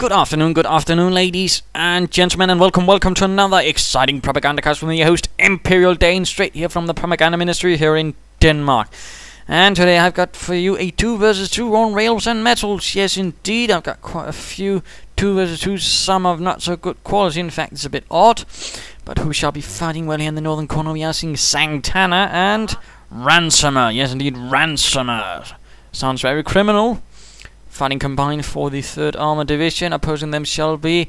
Good afternoon, ladies and gentlemen, and welcome to another exciting Propagandacast with me, your host, Imperial Dane, straight here from the Propaganda Ministry here in Denmark. And today I've got for you a 2 vs 2 on rails and metals. Yes, indeed, I've got quite a few 2 vs 2s, some of not so good quality. In fact, it's a bit odd. But who shall be fighting? Well, here in the northern corner we are seeing SangTana and RansomR. Yes, indeed, RansomR. Sounds very criminal. Fighting combined for the 3rd Armoured Division. Opposing them shall be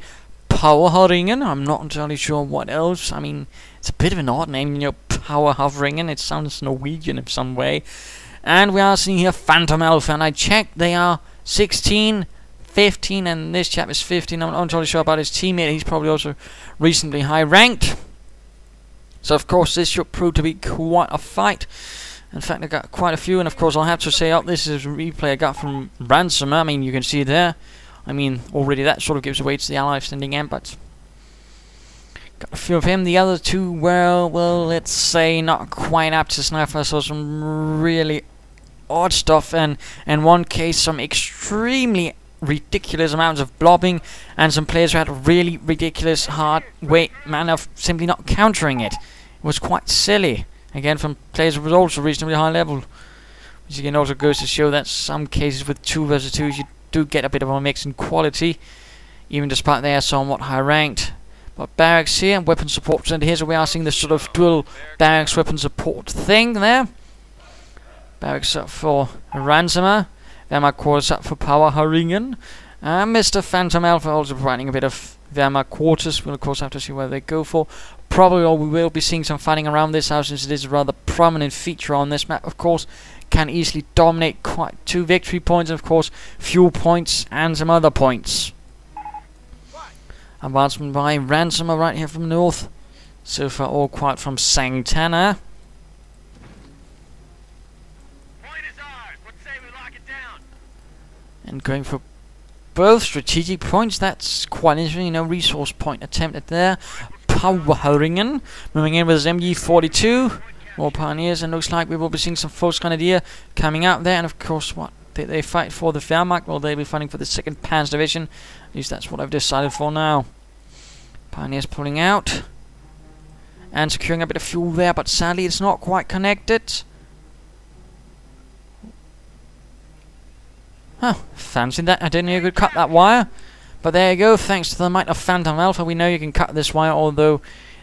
Powrhuringer. I'm not entirely sure what else. I mean, it's a bit of an odd name, you know, Powrhuringer. It sounds Norwegian in some way. And we are seeing here PhantomAlpha. And I checked, they are 16, 15, and this chap is 15. I'm not entirely sure about his teammate. He's probably also recently high ranked. So, of course, this should prove to be quite a fight. In fact, I got quite a few, and of course, I'll have to say, this is a replay I got from RansomR. I mean, you can see it there. I mean, already that sort of gives away to the Allies sending end, but got a few of him. The other two, well, let's say not quite up to snuff. I saw some really odd stuff, and in one case, some extremely ridiculous amounts of blobbing, and some players who had a really ridiculous hard way manner of simply not countering it. It was quite silly. Again, from players who was also reasonably high level. Which again also goes to show that some cases with 2 vs 2s you do get a bit of a mix in quality, even despite they are somewhat high ranked. But barracks here, weapon support center here, so we are seeing this sort of dual barracks weapon support thing there. Barracks up for RansomR, Wehrmacht quarters up for Powrhuringer, and Mr. PhantomAlpha also providing a bit of Wehrmacht quarters. We'll of course have to see where they go for. Probably we will be seeing some fighting around this house, since it is a rather prominent feature on this map. Of course, can easily dominate quite 2 victory points, and of course fuel points and some other points. Advancement by RansomR right here from north. So far all quiet from SangTana. And going for both strategic points. That's quite interesting, you know, resource point attempted there. Powrhuringer moving in with his MG42. More pioneers, and looks like we will be seeing some Volksgrenadier coming out there. And of course, what they fight for the Wehrmacht? Well, they'll be fighting for the 2nd Panzer Division. At least that's what I've decided for now. Pioneers pulling out and securing a bit of fuel there, but sadly it's not quite connected. Huh, fancy that. I didn't know you could cut that wire. But there you go, thanks to the might of PhantomAlpha, we know you can cut this wire, although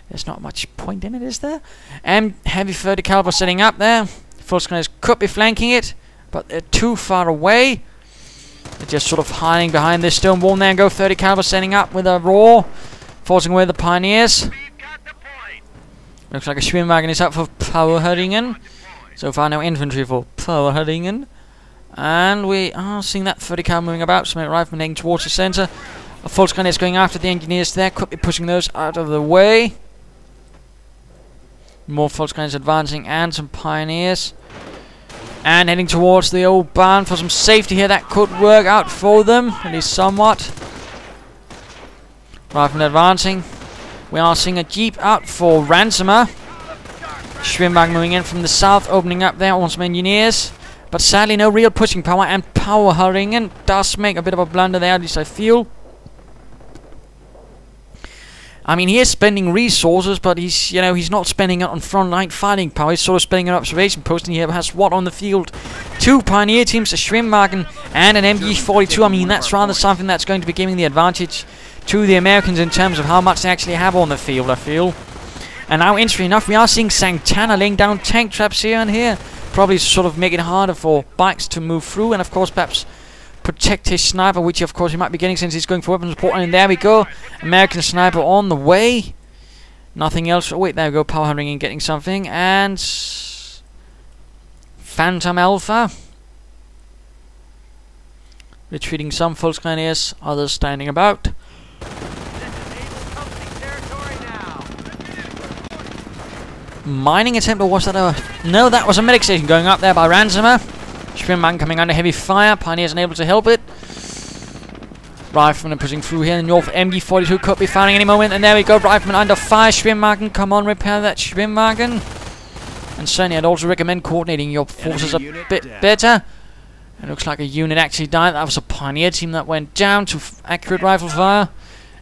there's not much point in it, is there? And heavy 30 caliber setting up there. Volksgrenadiers could be flanking it, but they're too far away. They're just sort of hiding behind this stone wall there, and go 30 caliber setting up with a roar, forcing away the pioneers. Looks like a Schwimmwagen is up for Powrhuringer. So far no infantry for Powrhuringer. And we are seeing that 30 cal moving about, some riflemen heading towards the centre. A Volksgrenadier going after the engineers there, quickly pushing those out of the way. More Volksgrenadiers advancing, and some pioneers. And heading towards the old barn for some safety here. That could work out for them, at least somewhat. Riflemen advancing. We are seeing a jeep out for RansomR. Schwimmwagen moving in from the south, opening up there on some engineers. But sadly, no real pushing power, and Powrhuringer does make a bit of a blunder there, at least I feel. I mean, he is spending resources, but he's not spending it on frontline fighting power. He's sort of spending an observation post, and he has what on the field? 2 pioneer teams, a Schwimmwagen and an MG42. I mean, that's rather something that's going to be giving the advantage to the Americans in terms of how much they actually have on the field, I feel. And now, interestingly enough, we are seeing SangTana laying down tank traps here and here. Probably sort of make it harder for bikes to move through, and of course perhaps protect his sniper, which of course he might be getting since he's going for weapon support. And there we go, American sniper on the way. Nothing else. Oh wait, there we go, Powrhuringer getting something, and PhantomAlpha retreating some Volksgrenadiers, others standing about. Mining attempt, or was that a... No, that was a medic station going up there by RansomR. Schwimmwagen coming under heavy fire. Pioneers unable to help it. Riflemen pushing through here in the north. MG42 could be firing any moment. And there we go, Riflemen under fire. Schwimmwagen, come on, repair that Schwimmwagen. And certainly I'd also recommend coordinating your forces a bit better. It looks like a unit actually died. That was a pioneer team that went down to accurate rifle fire.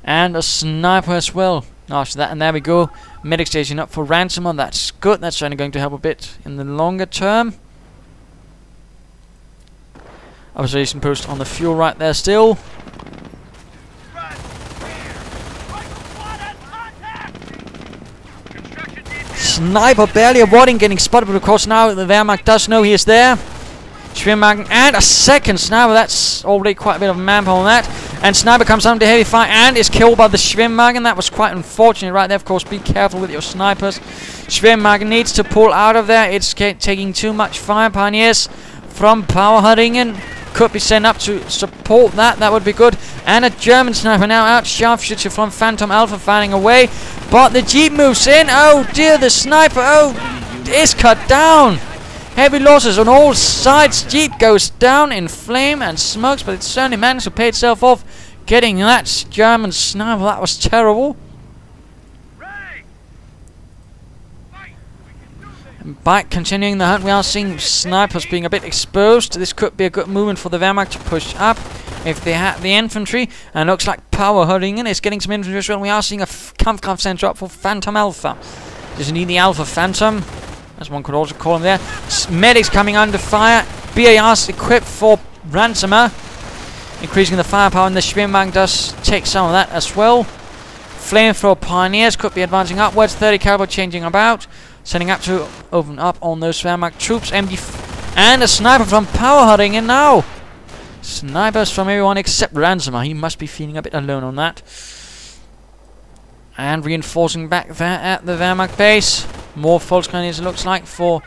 And a sniper as well. After that, and there we go. Medic station up for RansomR. That's good. That's certainly going to help a bit in the longer term. Observation post on the fuel right there still. Sniper barely avoiding getting spotted, but of course now the Wehrmacht does know he is there. Shermans and a second sniper. That's already quite a bit of manpower on that. And sniper comes under heavy fire and is killed by the Shermans. That was quite unfortunate right there. Of course, be careful with your snipers. Shermans needs to pull out of there. It's taking too much fire. Pioneers from Powrhuringer could be sent up to support that. That would be good. And a German sniper now out. Sharpshooter from PhantomAlpha firing away. But the Jeep moves in. Oh dear, the sniper. Oh, is cut down. Heavy losses on all sides. Jeep goes down in flame and smokes, but it certainly managed to pay itself off getting that German sniper. That was terrible. And by continuing the hunt, we are seeing snipers being a bit exposed. This could be a good movement for the Wehrmacht to push up if they had the infantry. And looks like Powrhuringer is getting some infantry as well. We are seeing a Kampfkraft center up for PhantomAlpha. Does need the Alpha Phantom, as one could also call him there. Medics coming under fire. BARs equipped for RansomR, increasing the firepower, and the Shermans does take some of that as well. Flamethrower Pioneers could be advancing upwards. 30 caliber changing about, setting up to open up on those Wehrmacht troops. And a sniper from Powrhuringer now. Snipers from everyone except RansomR. He must be feeling a bit alone on that. And reinforcing back there at the Wehrmacht base. More false grenades it looks like for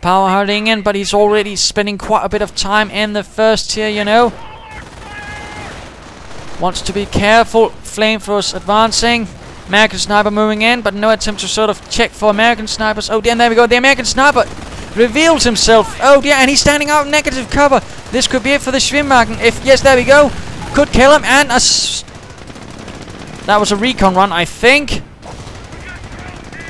Powrhuringer, but he's already spending quite a bit of time in the first tier, you know. Wants to be careful. Flamethrowers advancing. American sniper moving in, but no attempt to sort of check for American snipers. Oh dear, and there we go. The American sniper reveals himself. Oh dear, and he's standing out negative cover. This could be it for the Shermans. If yes, there we go. Could kill him, and that was a recon run, I think.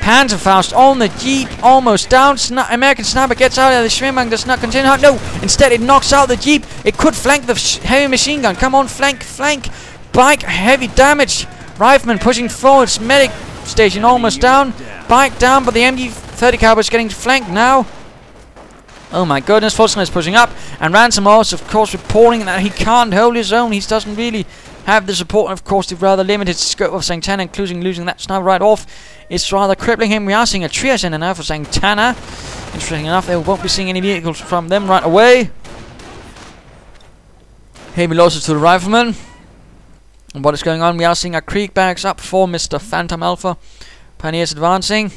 Panzerfaust on the Jeep, almost down. American sniper gets out of the Shermans, does not continue. No, instead it knocks out the Jeep. It could flank the heavy machine gun. Come on, flank, flank. Bike, heavy damage. Rifleman pushing forwards. Medic station almost down. Bike down, but the MG30 caliber is getting flanked now. Oh my goodness, Fortune is pushing up. And RansomR is, of course, reporting that he can't hold his own. He doesn't really have the support, and of course the rather limited scope of SangTana, including losing that sniper right off. It's rather crippling him. We are seeing a triage in now for SangTana. Interesting enough, they won't be seeing any vehicles from them right away. Heavy losses to the rifleman. And what is going on? We are seeing a Krieg barracks up for Mr. PhantomAlpha. Pioneers advancing.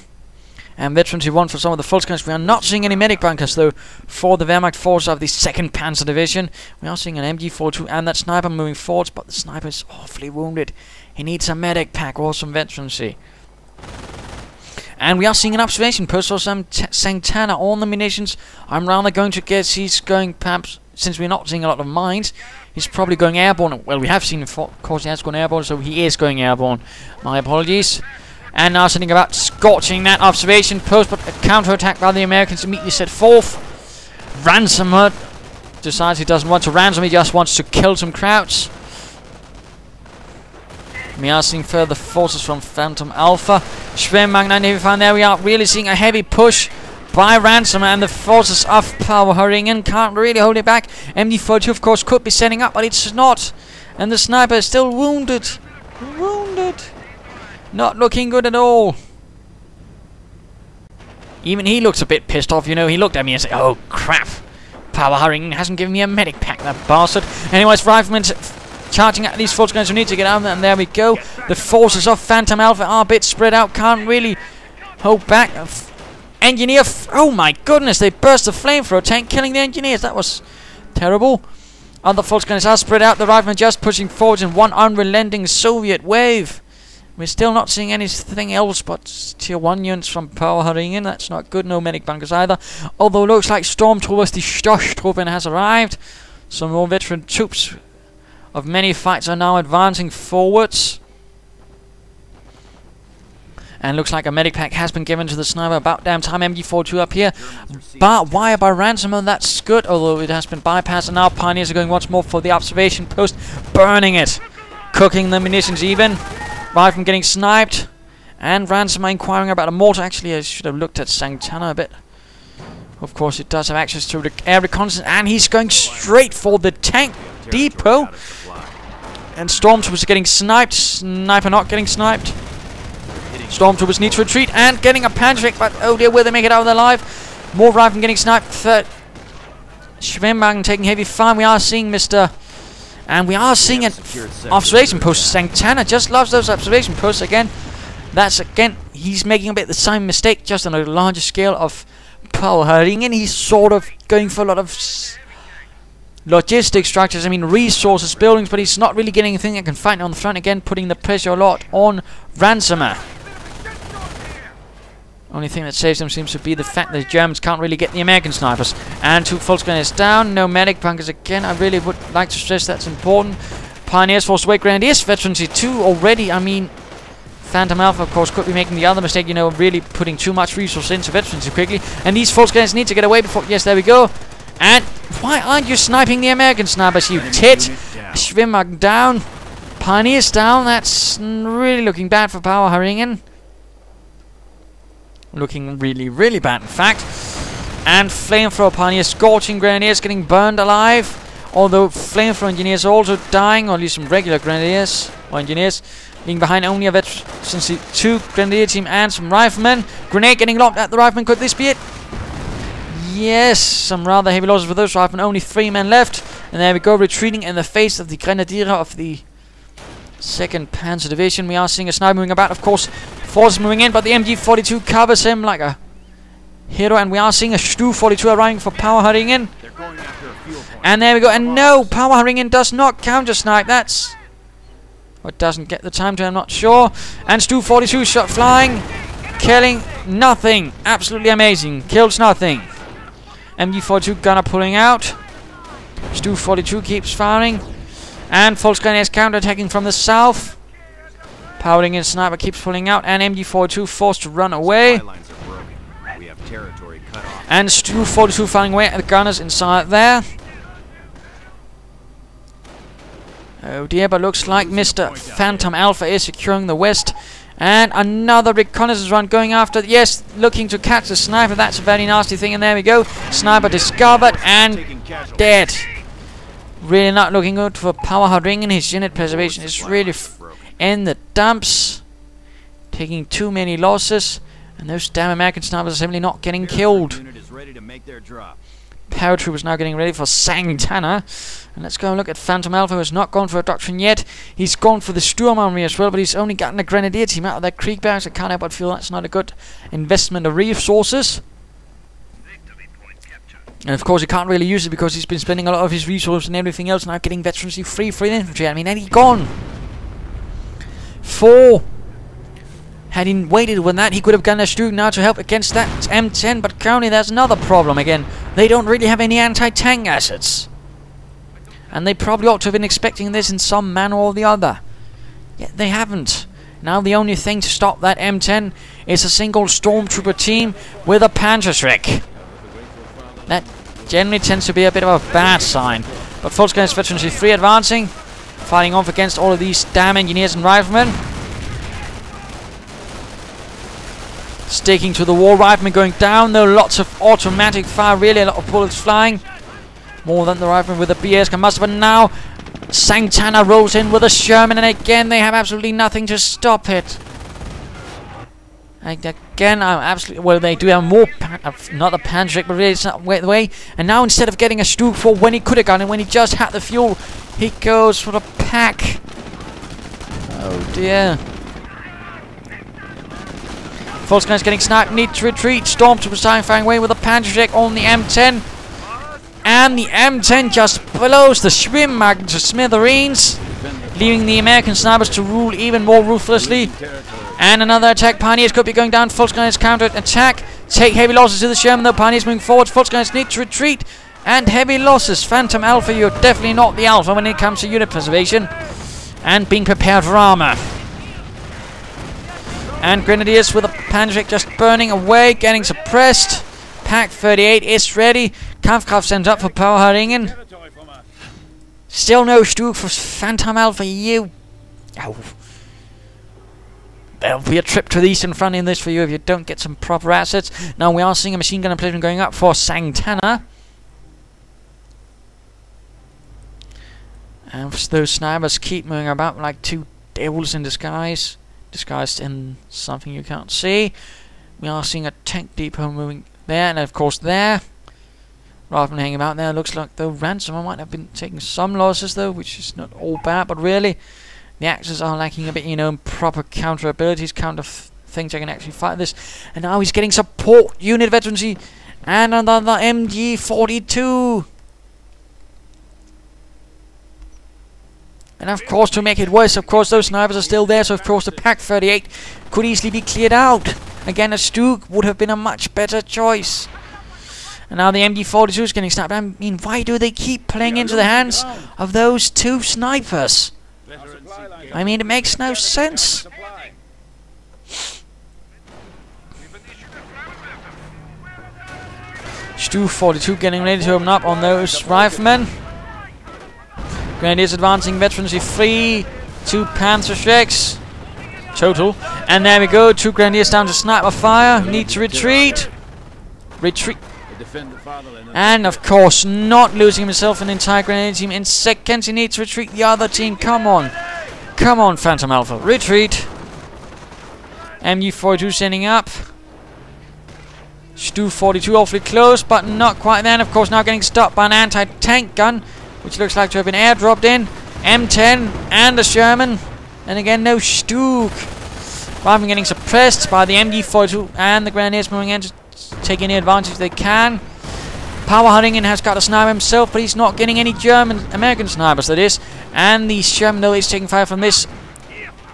And veterans who want for some of the full scans. We are not seeing any medic bunkers though for the Wehrmacht force of the 2nd Panzer Division. We are seeing an MG42 and that sniper moving forwards, but the sniper is awfully wounded. He needs a medic pack or some veterancy. And we are seeing an observation post for some SangTana on the munitions. I'm rather going to guess he's going, perhaps, since we're not seeing a lot of mines, he's probably going airborne. Well, we have seen him, of course, he has gone airborne, so he is going airborne. My apologies. And now something about scorching that observation post, but a counter-attack by the Americans immediately set forth. RansomR decides he doesn't want to ransom, he just wants to kill some krauts. We are seeing further forces from PhantomAlpha. Shermans and heavy fire. There we are, really seeing a heavy push by RansomR, and the forces of Powrhuringer can't really hold it back. MD42, of course, could be setting up, but it's not. And the sniper is still wounded. Not looking good at all. Even he looks a bit pissed off, you know. He looked at me and said, oh crap, Powrhuringer hasn't given me a medic pack, that bastard. Anyways, riflemen charging at these force guns who need to get out of there, and there we go. The forces of PhantomAlpha are a bit spread out, can't really hold back. Engineer, oh my goodness, they burst the flamethrower tank, killing the engineers. That was terrible. Other force guns are spread out, the riflemen just pushing forwards in one unrelenting Soviet wave. We're still not seeing anything else but tier 1 units from Powrhuringer. That's not good. No medic bunkers either. Although it looks like Stormtroopers, the Stoßtruppen has arrived. Some more veteran troops of many fights are now advancing forwards. And looks like a medic pack has been given to the sniper. About damn time, MG42 up here. But wire by RansomR, that's good, although it has been bypassed. And now Pioneers are going once more for the observation post, burning it. Cooking the munitions even. Rifleman getting sniped. And RansomR inquiring about a mortar. Actually, I should have looked at SangTana a bit. Of course, it does have access to the air reconnaissance. And he's going straight for the tank depot. And Stormtroopers are getting sniped. Sniper not getting sniped. Stormtroopers need to retreat and getting a panzer, but oh dear, will they make it out of their life? More riflemen getting sniped. Third Shermans taking heavy fire. We are seeing and we are seeing an observation post. SangTana just loves those observation posts again. That's again, he's making a bit the same mistake, just on a larger scale of Powrhuringer. He's sort of going for a lot of logistic structures, I mean resources, buildings, but he's not really getting anything that can fight on the front again, putting the pressure a lot on RansomR. Only thing that saves them seems to be the fact that the Germans can't really get the American snipers. And 2 full grenadiers down, no medic bunkers again. I really would like to stress that's important. Pioneers forced away grenadiers, veterancy 2 already. I mean, PhantomAlpha, of course, could be making the other mistake, you know, really putting too much resource into veterans too quickly. And these false grenadiers need to get away before... Yes, there we go. And why aren't you sniping the American snipers, you tit? Schwimmer down. Pioneers down. That's really looking bad for Powrhuringer. Looking really, really bad, in fact. And flamethrower pioneers, scorching grenadiers, getting burned alive. Although flamethrower engineers are also dying, or at least some regular grenadiers or engineers. Leaving behind only a veteran 2 grenadier team and some riflemen. Grenade getting lobbed at the riflemen. Could this be it? Yes, some rather heavy losses for those riflemen. Only 3 men left. And there we go, retreating in the face of the grenadier of the 2nd Panzer Division. We are seeing a sniper moving about, of course. Forces moving in, but the MG42 covers him like a hero. And we are seeing a Stu-42 arriving for Powrhuringer. And there we go. And no, Powrhuringer does not counter-snipe. That's... What doesn't get the time to, I'm not sure. And Stu-42 shot flying. Killing nothing. Absolutely amazing. Kills nothing. MG42 gunner pulling out. Stu-42 keeps firing. And Volkswagen is counter-attacking from the south. Powrhuringer sniper keeps pulling out. And MG42 forced to run away. And Stu-42 firing away at the gunners inside there. Oh dear, but looks like Mr. PhantomAlpha is securing the west. And another reconnaissance run going after... Yes, looking to catch the sniper. That's a very nasty thing. And there we go. Sniper discovered and dead. Really not looking good for Powrhuringer. His unit preservation is really in the dumps. Taking too many losses. And those damn American snipers are simply not getting killed. Paratroopers now getting ready for SangTana. And let's go and look at PhantomAlpha, who has not gone for a doctrine yet. He's gone for the Sturmarmy as well, but he's only gotten a grenadier team out of that creek barracks. I can't help but feel that's not a good investment of resources. And of course he can't really use it because he's been spending a lot of his resources and everything else, now getting veterancy free for infantry. I mean, and he's gone. 4. Had he waited with that, he could have gotten a Stu now to help against that M10, but currently there's another problem again. They don't really have any anti-tank assets. And they probably ought to have been expecting this in some manner or the other. Yet they haven't. Now the only thing to stop that M10 is a single Stormtrooper team with a Panzerschreck. That generally tends to be a bit of a bad sign. But Volkswagen's veterancy free advancing. Fighting off against all of these damn engineers and riflemen. Sticking to the wall, riflemen going down. Though lots of automatic fire, really a lot of bullets flying. More than the riflemen with the BS combuster. But now SangTana rolls in with a Sherman, and again they have absolutely nothing to stop it. And again, I'm absolutely... Well, they do have more... not the Panzer, but really it's not the way. And now instead of getting a Stu for when he could have gotten it, when he just had the fuel, he goes for the pack. Oh dear. Volkswagen's getting sniped, need to retreat. Stormtroopers firing away with a Panzer on the M10. And the M10 just blows the Schwimmwagen to smithereens, leaving the American snipers to rule even more ruthlessly. And another attack. Pioneers could be going down. Volkswagen's counter-attack. Take heavy losses to the Sherman, though. Pioneers moving forward. Volkswagen's need to retreat. And heavy losses. PhantomAlpha, you're definitely not the alpha when it comes to unit preservation. And being prepared for armor. And Grenadiers with a Panzer just burning away, getting suppressed. Pack 38 is ready. Kampfkraft sends up for Powrhuringer. Still no Stug for PhantomAlpha. You. Oh. There'll be a trip to the eastern front in this for you if you don't get some proper assets. Now we are seeing a machine gun emplacement going up for SangTana. And those snipers keep moving about like two devils in disguise. Disguised in something you can't see. We are seeing a tank depot moving there, and of course there. Rather than hanging out there, looks like the RansomR might have been taking some losses though, which is not all bad, but really the Axis are lacking a bit, you know, in proper counter abilities, counter things that can actually fight this. And now he's getting support unit veterancy and another MG42. And of course, to make it worse, of course, those snipers are still there, so of course the Pack 38 could easily be cleared out. Again, a Stug would have been a much better choice. And now the MG42 is getting sniped. I mean, why do they keep playing into the hands of those two snipers? I mean, it makes no sense. Stug 42 getting ready to open up on those riflemen. Grenadiers advancing veterancy 3, 2 Panzer Shreks total. And there we go, 2 Grenadiers down to sniper fire. Need to retreat. Retreat. And of course, not losing himself an entire Grenadier team in seconds. He needs to retreat the other team. Come on. Come on, PhantomAlpha. Retreat. MG42 sending up. Stug 42 awfully close, but not quite there. And of course, now getting stopped by an anti-tank gun, which looks like to have been airdropped in. M10 and the Sherman. And again, no Stug. Rather than getting suppressed by the MG42 and the Grenadiers moving in to take any advantage they can. Powrhuringer has got a sniper himself, but he's not getting any American snipers, that is. And the Sherman, though, is taking fire from this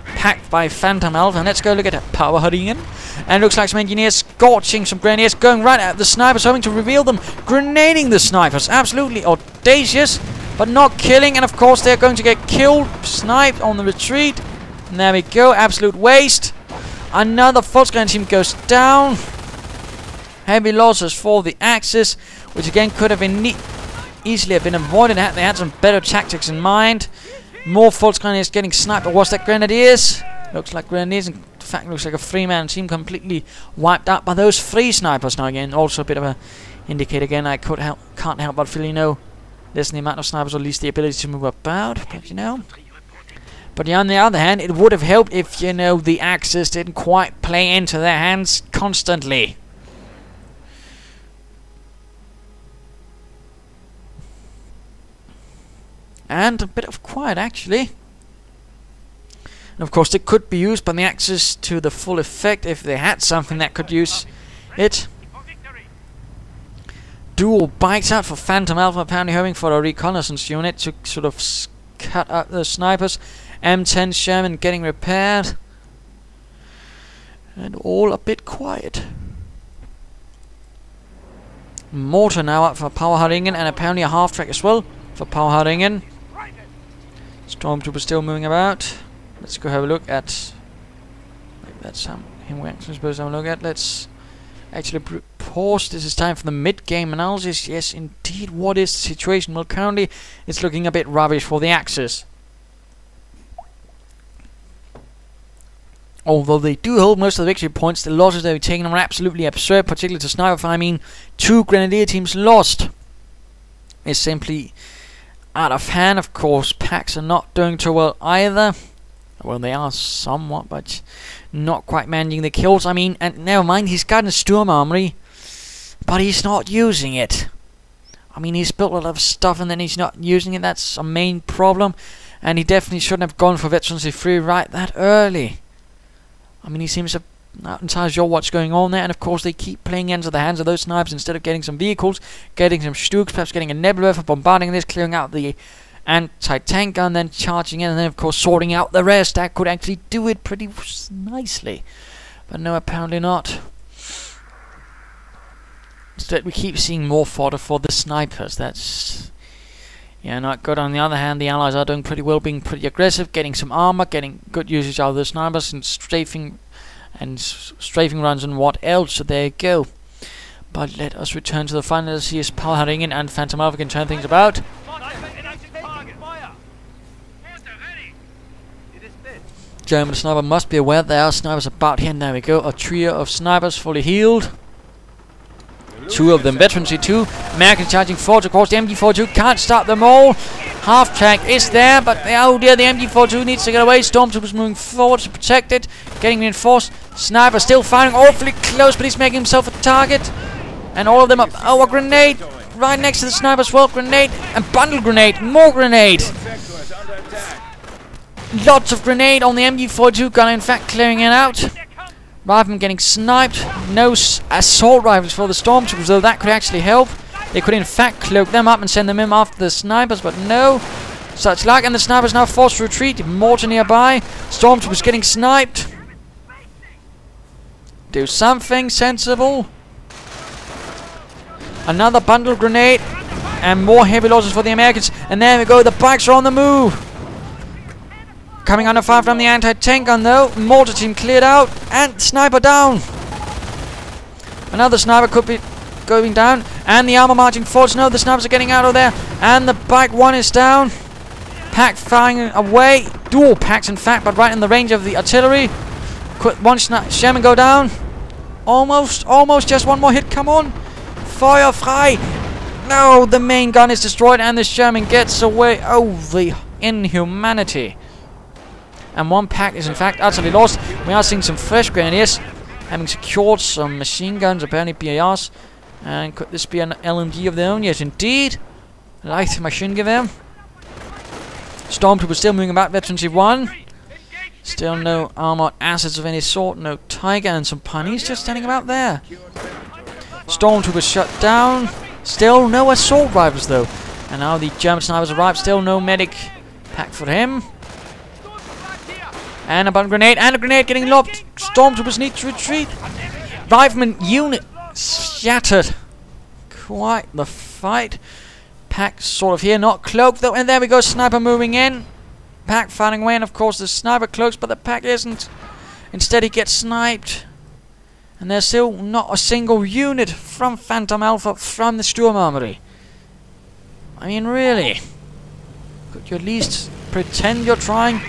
packed by PhantomAlpha. And let's go look at Powrhuringer. And it looks like some engineers scorching some Grenadiers, going right at the snipers, hoping to reveal them, grenading the snipers. Absolutely audacious, but not killing. And of course, they're going to get killed, sniped on the retreat. And there we go, absolute waste. Another Volkswagen team goes down. Heavy losses for the Axis, which again could have been easily have been avoided had they had some better tactics in mind. More Volkswagen getting sniped, or was that Grenadiers? Looks like Grenadiers. In fact, looks like a 3-man team completely wiped out by those 3 snipers. Now again, also a bit of a indicator again. I can't help but feel, you know, less than the amount of snipers, or at least the ability to move about. But you know. But on the other hand, it would have helped if, you know, the Axis didn't quite play into their hands constantly. And a bit of quiet, actually. And of course, it could be used by the Axis to the full effect if they had something that could use it. Dual bikes out for PhantomAlpha, apparently hoping for a reconnaissance unit to sort of cut out the snipers. M10 Sherman getting repaired. And all a bit quiet. Mortar now up for Powrhuringer, and apparently a half-track as well for Powrhuringer. Stormtrooper still moving about. Let's go have a look at. That's him we're actually supposed to have a look at. Let's actually pause. This is time for the mid-game analysis. Yes, indeed. What is the situation? Well, currently it's looking a bit rubbish for the Axis. Although they do hold most of the victory points, the losses they've taken are absolutely absurd, particularly to sniper. I mean, 2 Grenadier teams lost. It's simply out of hand. Of course, packs are not doing too well either. Well, they are somewhat, but not quite managing the kills. I mean, and never mind, he's got a Sturm Armory, but he's not using it. I mean, he's built a lot of stuff and then he's not using it. That's a main problem. And he definitely shouldn't have gone for Veterancy 3 right that early. I mean, he seems to not entirely sure what's going on there. And of course, they keep playing into the hands of those snipers instead of getting some vehicles, getting some Stugs, perhaps getting a Nebula for bombarding this, clearing out the anti-tank gun, then charging in, and then of course sorting out the rest. That could actually do it pretty nicely. But no, apparently not. Instead, we keep seeing more fodder for the snipers. That's, yeah, not good. On the other hand, the Allies are doing pretty well, being pretty aggressive, getting some armor, getting good usage out of the snipers, and strafing and strafing runs and what else. So there you go. But let us return to the final. Let's see if Powrhuringer and PhantomAlpha can turn things about. German sniper must be aware there are snipers about here, and there we go. A trio of snipers fully healed. Two of them veterancy too. Americans charging forward, of course. The MG42 can't stop them all. Half track is there, but oh dear, the MG42 needs to get away. Stormtroopers moving forward to protect it. Getting reinforced. Sniper still firing awfully close, but he's making himself a target. And all of them up. Oh, a grenade right next to the sniper as well. Grenade and bundle grenade. More grenade. Lots of grenade on the MG42 gunner, in fact, clearing it out. Riflemen getting sniped. No assault rifles for the stormtroopers, though that could actually help. They could, in fact, cloak them up and send them in after the snipers, but no such luck. And the snipers now forced to retreat. Mortar nearby. Stormtroopers getting sniped. Do something sensible. Another bundle grenade. And more heavy losses for the Americans. And there we go. The bikes are on the move. Coming under fire from the anti-tank gun though. Mortar team cleared out. And sniper down. Another sniper could be going down. And the armor marching forwards. No, the snipers are getting out of there. And the bike one is down. Pack firing away. Dual packs in fact, but right in the range of the artillery. Could one Sherman go down? Almost. Just one more hit. Come on. Fire frei. No, the main gun is destroyed and the Sherman gets away. Oh, the inhumanity. And one pack is in fact utterly lost. We are seeing some fresh grenadiers having secured some machine guns, apparently BARs. And could this be an LMG of their own? Yes, indeed. Light machine gun. Stormtroopers still moving about. Veterancy 1. Still no armored assets of any sort. No Tiger and some pioneers just standing about there. Stormtroopers shut down. Still no assault rifles though. And now the German snipers arrive. Still no medic pack for him. And a bundle grenade, and a grenade getting lobbed. Stormtroopers need to retreat. Rifleman unit shattered. Quite the fight. Pack sort of here, not cloaked though. And there we go, sniper moving in. Pack firing away, and of course the sniper cloaks, but the pack isn't. Instead he gets sniped. And there's still not a single unit from PhantomAlpha from the Sturm Armory. I mean, really? Could you at least pretend you're trying?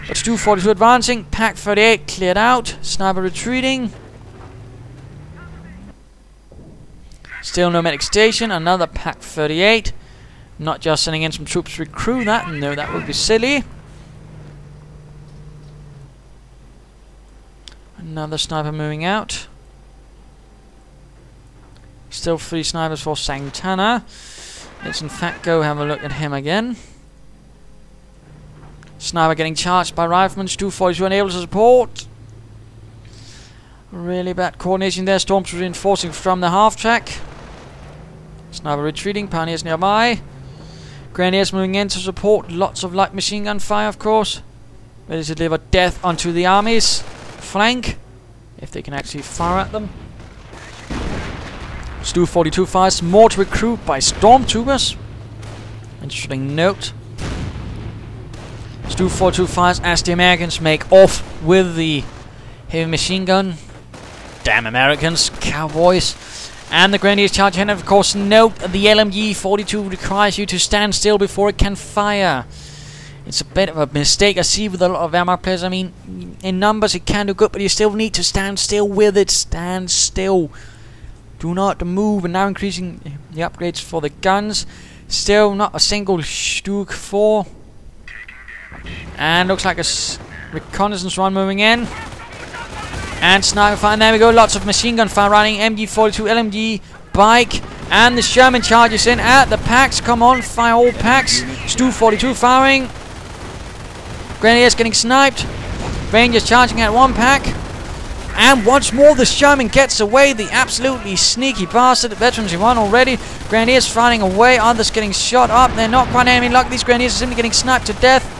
But Stu 42 advancing. Pack 38 cleared out. Sniper retreating. Still no medic station. Another Pack 38. Not just sending in some troops to recruit that. No, that would be silly. Another sniper moving out. Still 3 snipers for SangTana. Let's in fact go have a look at him again. Sniper getting charged by riflemen. Stu 42 unable to support. Really bad coordination there. Storms reinforcing from the half track. Sniper retreating. Pioneers nearby. Grenadiers moving in to support. Lots of light machine gun fire, of course. Ready to deliver death onto the army's flank, if they can actually fire at them. Stu 42 fires more to recruit by stormtroopers. Interesting note. Stu 42 fires as the Americans make off with the heavy machine gun. Damn Americans, cowboys. And the Grenadiers charge in, and of course note the LMG 42 requires you to stand still before it can fire. It's a bit of a mistake I see with a lot of Wehrmacht players. I mean, in numbers it can do good, but you still need to stand still with it. Stand still. Do not move. And now increasing the upgrades for the guns. Still not a single Stuk 4. And looks like a reconnaissance run moving in. And sniper fire. And there we go. Lots of machine gun fire running. MG42, LMG, bike. And the Sherman charges in at the packs. Come on, fire all packs. Stu 42 firing. Grenadiers getting sniped. Rangers charging at one pack. And once more the Sherman gets away. The absolutely sneaky bastard. Veterans in one already. Grenadiers firing away. Others getting shot up. They're not quite having luck. These Grenadiers are simply getting sniped to death.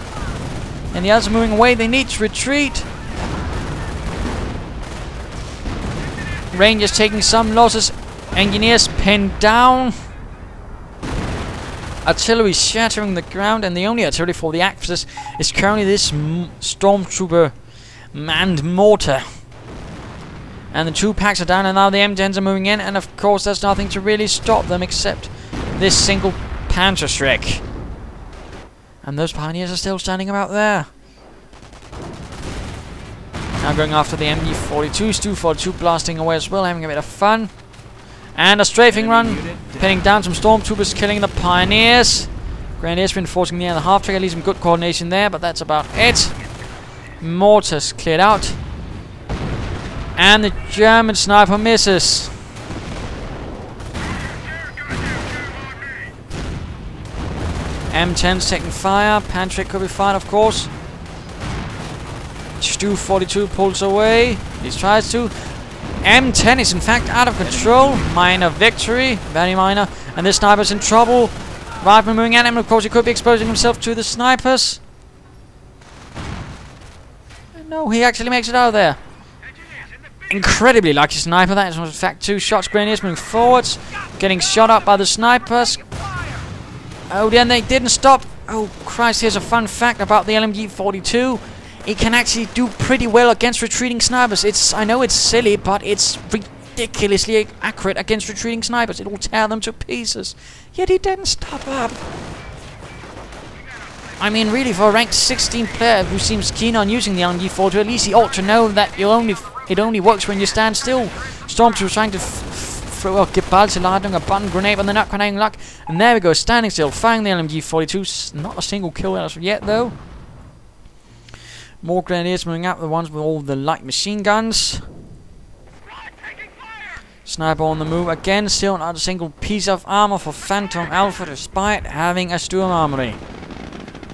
And the others are moving away. They need to retreat. Rangers taking some losses. Engineers pinned down. Artillery shattering the ground, and the only artillery for the Axis is currently this stormtrooper manned mortar. And the 2 packs are down, and now the M10s are moving in, and of course there's nothing to really stop them except this single Panzer Shrek. And those pioneers are still standing about there. Now going after the MG42s, 242 blasting away as well, having a bit of fun. And a strafing run, pinning down some stormtroopers, killing the pioneers. Grenadiers reinforcing the other half track, at least some good coordination there, but that's about it. Mortars cleared out. And the German sniper misses. M10's taking fire. Pantrick could be fine, of course. Stu 42 pulls away. He tries to. M10 is in fact out of control. Minor victory. Very minor. And this sniper's in trouble. Rifleman moving at him. Of course, he could be exposing himself to the snipers. No, he actually makes it out of there. Incredibly lucky sniper. That is in fact 2 shots. Grenadiers moving forwards. Getting shot up by the snipers. Oh, then they didn't stop. Oh, Christ, here's a fun fact about the LMG-42. It can actually do pretty well against retreating snipers. I know it's silly, but it's ridiculously accurate against retreating snipers. It will tear them to pieces. Yet he didn't stop up. I mean, really, for a ranked 16 player who seems keen on using the LMG-42, at least he ought to know that it only works when you stand still. Stormtroopers trying to throw a Geballte-Ladung, a button grenade, but they're not quite having luck. And there we go, standing still, firing the LMG-42. Not a single kill as of yet, though. More grenadiers moving out, the ones with all the light machine guns. Sniper on the move again, still not a single piece of armor for PhantomAlpha, despite having a Sturm Armory.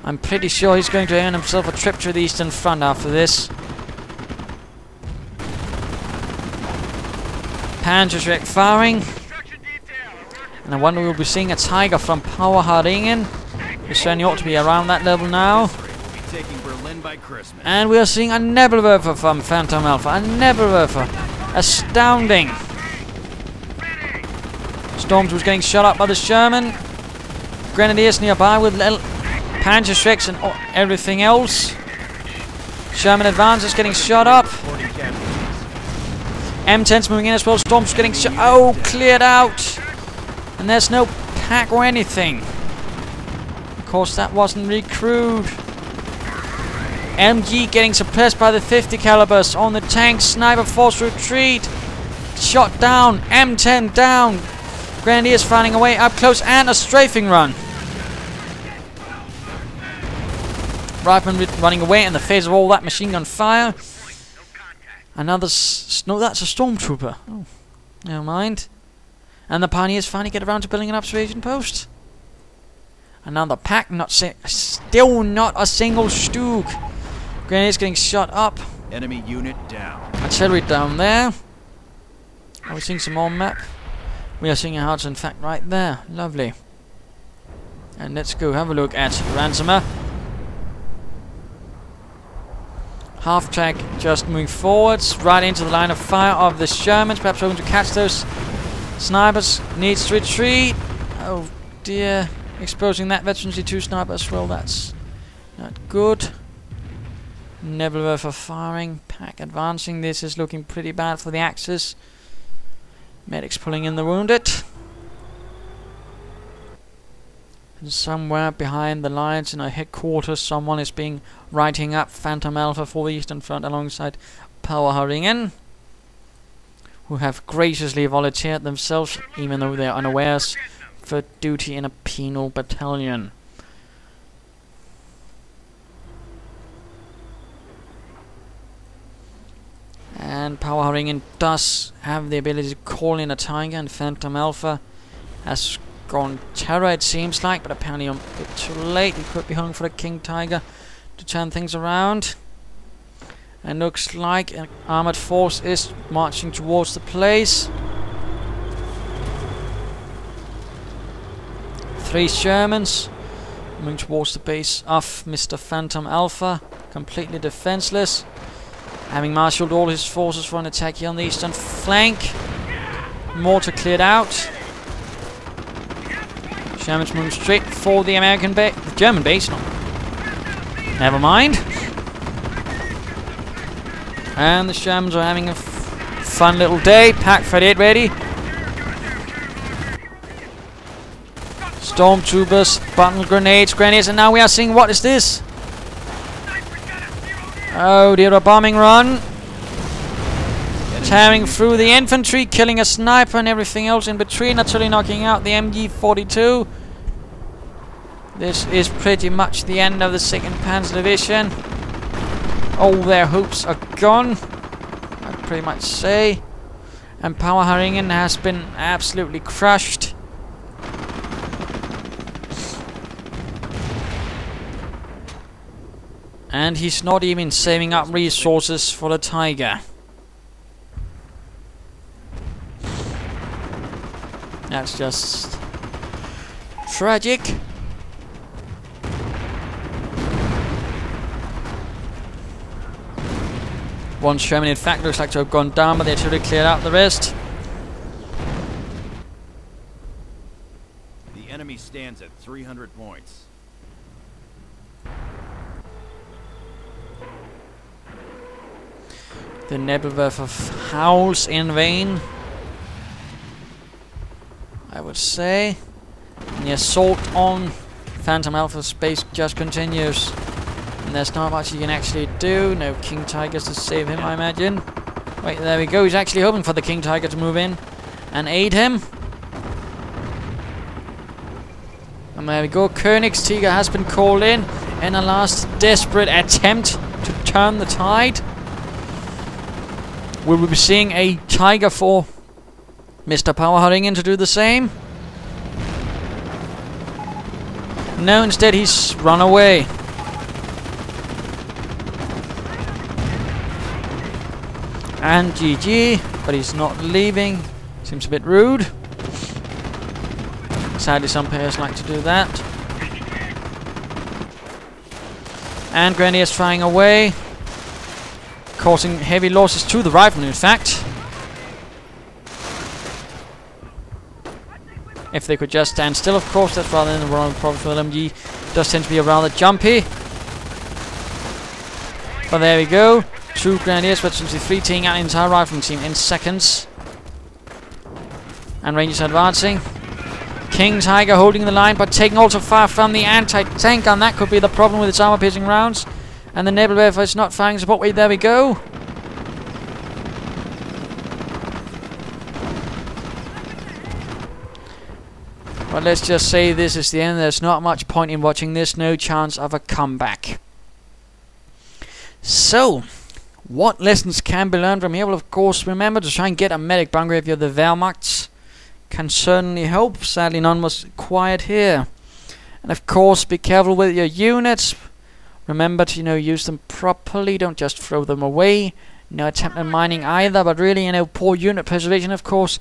I'm pretty sure he's going to earn himself a trip to the Eastern Front after this. Panzer Shrek firing. And I wonder we'll be seeing a Tiger from Powrhuringer. We certainly ought to be around that level now. And we are seeing a Nebelwerfer from PhantomAlpha. A Nebelwerfer. Astounding. Storms was getting shot up by the Sherman. Grenadiers nearby with little Panzer Shreks and everything else. Sherman advances, getting shot up. M10's moving in as well. Storm's getting shot. Oh, cleared out. And there's no pack or anything. Of course, that wasn't recruit. MG getting suppressed by the 50 calibers on the tank. Sniper forced retreat. Shot down. M10 down. Grenadiers firing away up close and a strafing run. Rifleman running away in the face of all that machine gun fire. Another no, that's a stormtrooper. Oh, never mind. And the pioneers finally get around to building an observation post. Another pack, still not a single Stug. Grenadiers getting shot up. Enemy unit down. Artillery down there. Are we seeing some more map? We are seeing a house, in fact, right there. Lovely. And let's go have a look at RansomR. Half track just moving forwards, right into the line of fire of the Shermans. Perhaps hoping to catch those snipers. Needs to retreat. Oh dear. Exposing that Veterans D2 sniper as well. That's not good. Nebelwerfer firing. Pack advancing. This is looking pretty bad for the Axis. Medics pulling in the wounded. And somewhere behind the lines in our headquarters, someone is writing up PhantomAlpha for the Eastern Front alongside Powrhuringer, who have graciously volunteered themselves, even though they are unawares, for duty in a penal battalion. And Powrhuringer does have the ability to call in a Tiger, and PhantomAlpha has gone terror, it seems like, but apparently a bit too late. He could be hung for the King Tiger to turn things around. And looks like an armored force is marching towards the place. 3 Shermans moving towards the base of Mr. PhantomAlpha, completely defenseless, having marshaled all his forces for an attack here on the eastern flank. Mortar cleared out. Shermans moving straight for the German base. No. Never mind. And the Shermans are having a fun little day. Pack for it, ready. Stormtroopers, bottle grenades, and now we are seeing, what is this? Oh dear, a bombing run. Tearing through the infantry, killing a sniper and everything else in between, naturally knocking out the MG42. This is pretty much the end of the 2nd Panzer Division. All their hopes are gone, I'd pretty much say. And Powrhuringer has been absolutely crushed. And he's not even saving up resources for the Tiger. That's just tragic. One Sherman, in fact, looks like to have gone down, but they totally cleared out the rest. The enemy stands at 300 points. The Nebelwerfer howls in vain, I would say. And the assault on PhantomAlpha's base just continues. And there's not much you can actually do. No King Tigers to save him, I imagine. Wait, there we go. He's actually hoping for the King Tiger to move in and aid him. And there we go. Königstiger has been called in a last desperate attempt to turn the tide. Will we be seeing a Tiger for Mr. Powrhuringer to do the same? No, instead he's run away. And GG, but he's not leaving. Seems a bit rude. Sadly, some players like to do that. And Grenadiers flying away, causing heavy losses to the riflemen, in fact. If they could just stand still, of course, that's rather than the wrong problem for LMG. Does tend to be rather jumpy. But there we go. 2 Grenadiers, but simply 3 taking out the entire rifling team in seconds. And Rangers advancing. King Tiger holding the line, but taking also far from the anti-tank gun. That could be the problem with its armor-piercing rounds. And the Nebelwerfer is not firing support. Wait, there we go. But let's just say this is the end. There's not much point in watching this. No chance of a comeback. So, what lessons can be learned from here? Well, of course, remember to try and get a medic bunker if you're the Wehrmacht. Can certainly help. Sadly, none was quiet here. And of course, be careful with your units. Remember to, use them properly. Don't just throw them away. No attempt at mining either, but really, poor unit preservation, of course.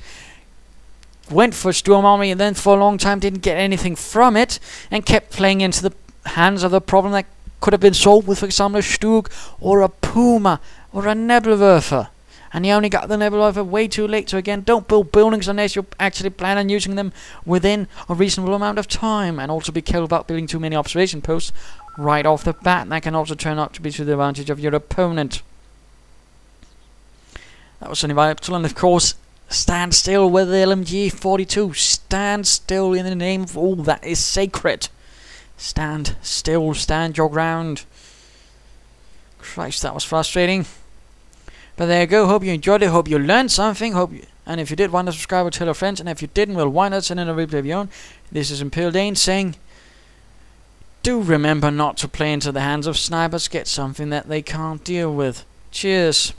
Went for Storm Army and then for a long time didn't get anything from it and kept playing into the hands of the problem that could have been solved with, for example, a Stug or a Puma or a Nebelwerfer. And you only got the Nebelwerfer way too late. So again, don't build buildings unless you actually plan on using them within a reasonable amount of time. And also be careful about building too many observation posts right off the bat. That can also turn out to be to the advantage of your opponent. That was only vital, and of course, stand still with the LMG-42. Stand still in the name of all that is sacred. Stand still. Stand your ground. Christ, that was frustrating. But there you go. Hope you enjoyed it. Hope you learned something. And if you did, why not subscribe or tell your friends? And if you didn't, well, why not send in a replay of your own? This is Imperial Dane saying, do remember not to play into the hands of snipers. Get something that they can't deal with. Cheers.